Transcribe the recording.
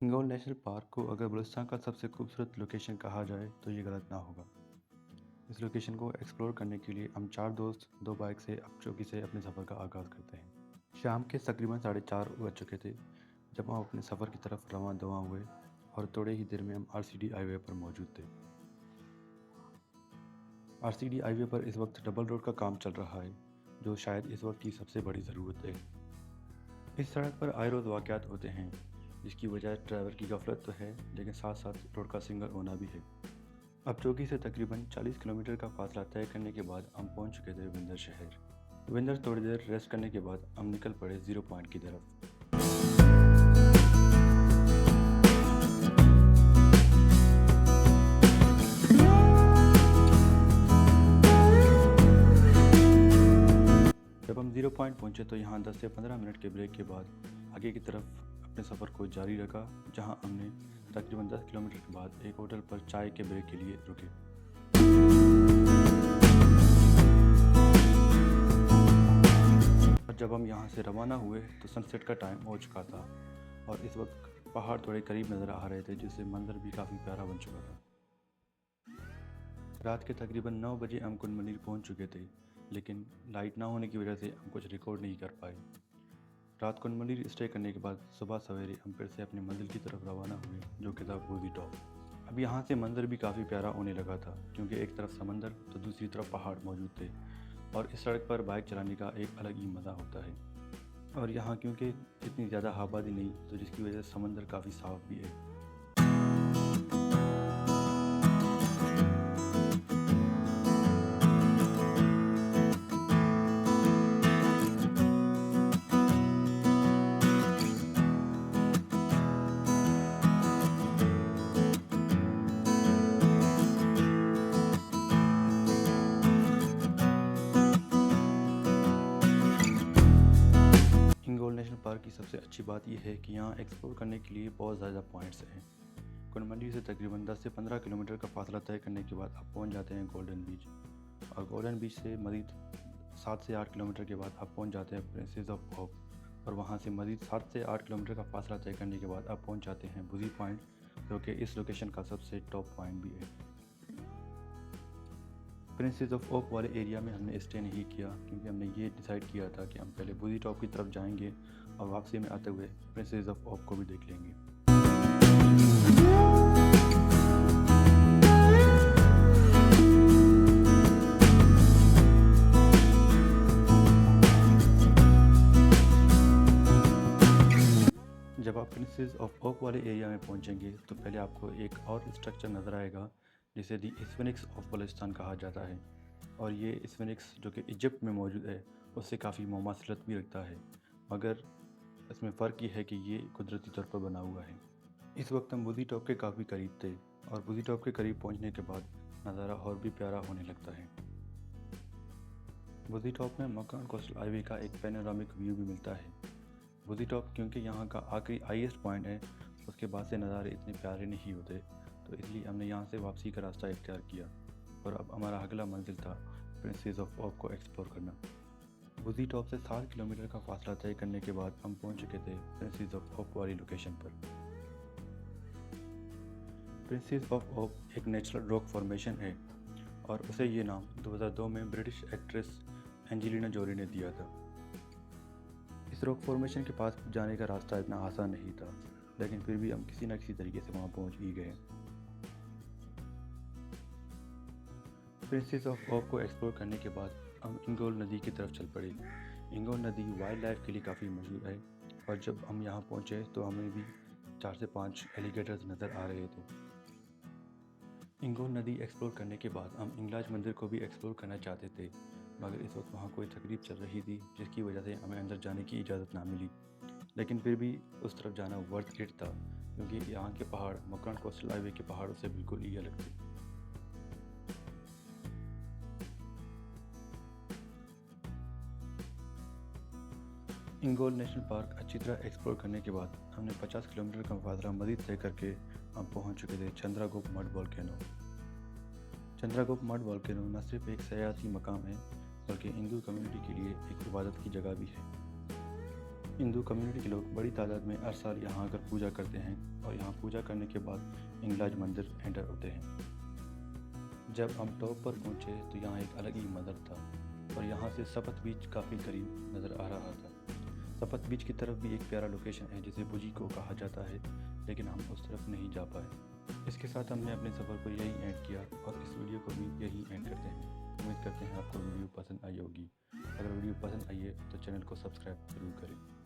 Hingol national park को अगर बलुचिस्तान का सबसे खूबसूरत लोकेशन कहा जाए तो ये गलत ना होगा। इस लोकेशन को एक्सप्लोर करने के लिए हम 4 दोस्त 2 बाइक से अपचौकी से अपने सफ़र का आगाज़ करते हैं। शाम के तकरीबन 4:30 बज चुके थे जब हम अपने सफ़र की तरफ रवां दवां हुए और थोड़े ही देर में हम RCD हाईवे पर मौजूद थे। RCD हाईवे पर इस वक्त डबल रोड का काम चल रहा है, जो शायद इस वक्त की सबसे बड़ी ज़रूरत है। इस सड़क पर आए रोज़ वाक़यात होते हैं, जिसकी वजह ड्राइवर की गफलत तो है, लेकिन साथ साथ रोड का सिंगल होना भी है। अब चौकी से तकरीबन 40 किलोमीटर का फासला तय करने के बाद हम पहुंच चुके थे विंदर शहर। विंदर थोड़ी देर रेस्ट करने के बाद हम निकल पड़े ज़ीरो पॉइंट की तरफ। जब हम ज़ीरो पॉइंट पहुंचे तो यहाँ 10 से 15 मिनट के ब्रेक के बाद आगे की तरफ अपने सफ़र को जारी रखा, जहाँ हमने तकरीबन 10 किलोमीटर के बाद एक होटल पर चाय के ब्रेक के लिए रुके। और जब हम यहाँ से रवाना हुए तो सनसेट का टाइम हो चुका था और इस वक्त पहाड़ थोड़े करीब नज़र आ रहे थे, जिससे मंजर भी काफ़ी प्यारा बन चुका था। रात के तकरीबन 9 बजे हम कुन मनीर पहुँच चुके थे, लेकिन लाइट ना होने की वजह से हम कुछ रिकॉर्ड नहीं कर पाए। रात कुन मनीर स्टे करने के बाद सुबह सवेरे हम फिर से अपनी मंजिल की तरफ रवाना हुए, जो कि था बूदी टॉप। अब यहाँ से मंजर भी काफ़ी प्यारा होने लगा था, क्योंकि एक तरफ समंदर तो दूसरी तरफ पहाड़ मौजूद थे और इस सड़क पर बाइक चलाने का एक अलग ही मज़ा होता है। और यहाँ क्योंकि इतनी ज़्यादा आबादी नहीं, तो जिसकी वजह से समंदर काफ़ी साफ़ भी है। हिंगोल नेशनल पार्क की सबसे अच्छी बात यह है कि यहाँ एक्सप्लोर करने के लिए बहुत ज़्यादा पॉइंट्स हैं। कुनमंडी से तकरीबन 10 से 15 किलोमीटर का फासला तय करने के बाद आप पहुँच जाते हैं गोल्डन बीच, और गोल्डन बीच से मज़ीद 7 से 8 किलोमीटर के बाद आप पहुँच जाते हैं प्रिंसेस ऑफ होप, और वहाँ से मज़ीद 7 से 8 किलोमीटर का फासला तय करने के बाद आप पहुँच जाते हैं बुजी पॉइंट, जो कि इस लोकेशन का सबसे टॉप पॉइंट भी है। प्रिंसेस ऑफ ओक वाले एरिया में हमने स्टे नहीं किया, क्योंकि हमने ये डिसाइड किया था कि हम पहले बुजी टॉप की तरफ जाएंगे और वापसी में आते हुए प्रिंसेस ऑफ ओक को भी देख लेंगे। जब आप प्रिंसेस ऑफ ओक वाले एरिया में पहुंचेंगे तो पहले आपको एक और स्ट्रक्चर नज़र आएगा, जिसे दी स्फिनिक्स ऑफ बलूचिस्तान कहा जाता है। और ये स्फिनिक्स जो कि इजिप्ट में मौजूद है, उससे काफ़ी मुमासलत भी रखता है, मगर इसमें फ़र्क ये है कि ये कुदरती तौर पर बना हुआ है। इस वक्त हम बुजी टॉप के काफ़ी करीब थे, और बुजी टॉप के करीब पहुंचने के बाद नज़ारा और भी प्यारा होने लगता है। बुजी टॉप में मकान कोस्टल हाईवे का एक पैनोरामिक व्यू भी मिलता है। बुजी टॉप क्योंकि यहाँ का आखिरी हाईएस्ट पॉइंट है, उसके बाद से नज़ारे इतने प्यारे नहीं होते, तो इसलिए हमने यहाँ से वापसी का रास्ता इख्तियार किया, और अब हमारा अगला मंजिल था प्रिंसेस ऑफ ओक को एक्सप्लोर करना। बुजी टॉप से 7 किलोमीटर का फासला तय करने के बाद हम पहुँच चुके थे प्रिंसेस ऑफ ओक वाली लोकेशन पर। प्रिंसेस ऑफ ओक एक नेचुरल रॉक फॉर्मेशन है, और उसे ये नाम 2002 में ब्रिटिश एक्ट्रेस एंजेलिना जोली ने दिया था। इस रॉक फॉर्मेशन के पास जाने का रास्ता इतना आसान नहीं था, लेकिन फिर भी हम किसी न किसी तरीके से वहाँ पहुँच ही गए। प्रिंसेस ऑफ ओक को एक्सप्लोर करने के बाद हम इंगोल नदी की तरफ चल पड़े। इंगोल नदी वाइल्ड लाइफ के लिए काफ़ी मशहूर है, और जब हम यहाँ पहुँचे तो हमें भी 4 से 5 एलिगेटर्स नज़र आ रहे थे। इंगोल नदी एक्सप्लोर करने के बाद हम इंगलाज मंदिर को भी एक्सप्लोर करना चाहते थे, मगर इस वक्त वहाँ कोई तकरीब चल रही थी, जिसकी वजह से हमें अंदर जाने की इजाज़त ना मिली। लेकिन फिर भी उस तरफ जाना वर्थ इट था, क्योंकि यहाँ के पहाड़ मकरान कोस्टल हाईवे के पहाड़ों से बिल्कुल ही अलग थे। इंगोल नेशनल पार्क अच्छी तरह एक्सप्लोर करने के बाद हमने 50 किलोमीटर का फासला मज़ीद तय करके हम पहुँच चुके थे चंद्रागुप मड वोल्केनो। चंद्रागुप मड वोल्केनो न सिर्फ एक सयाहती मकाम है, बल्कि हिंदू कम्युनिटी के लिए एक इबादत की जगह भी है। हिंदू कम्युनिटी के लोग बड़ी तादाद में हर साल यहाँ आकर पूजा करते हैं और यहाँ पूजा करने के बाद हिंगलाज मंदिर एंटर होते हैं। जब हम टॉप पर पहुँचे तो यहाँ एक अलग ही मंदिर था और यहाँ से सपत बीच काफ़ी करीब नज़र आ रहा था। सपत बीच की तरफ भी एक प्यारा लोकेशन है जिसे बुजी को कहा जाता है, लेकिन हम उस तरफ नहीं जा पाए। इसके साथ हमने अपने सफ़र को यही एंड किया और इस वीडियो को भी यही एंड करते हैं। उम्मीद करते हैं आपको वीडियो पसंद आई होगी। अगर वीडियो पसंद आई है तो चैनल को सब्सक्राइब जरूर करें।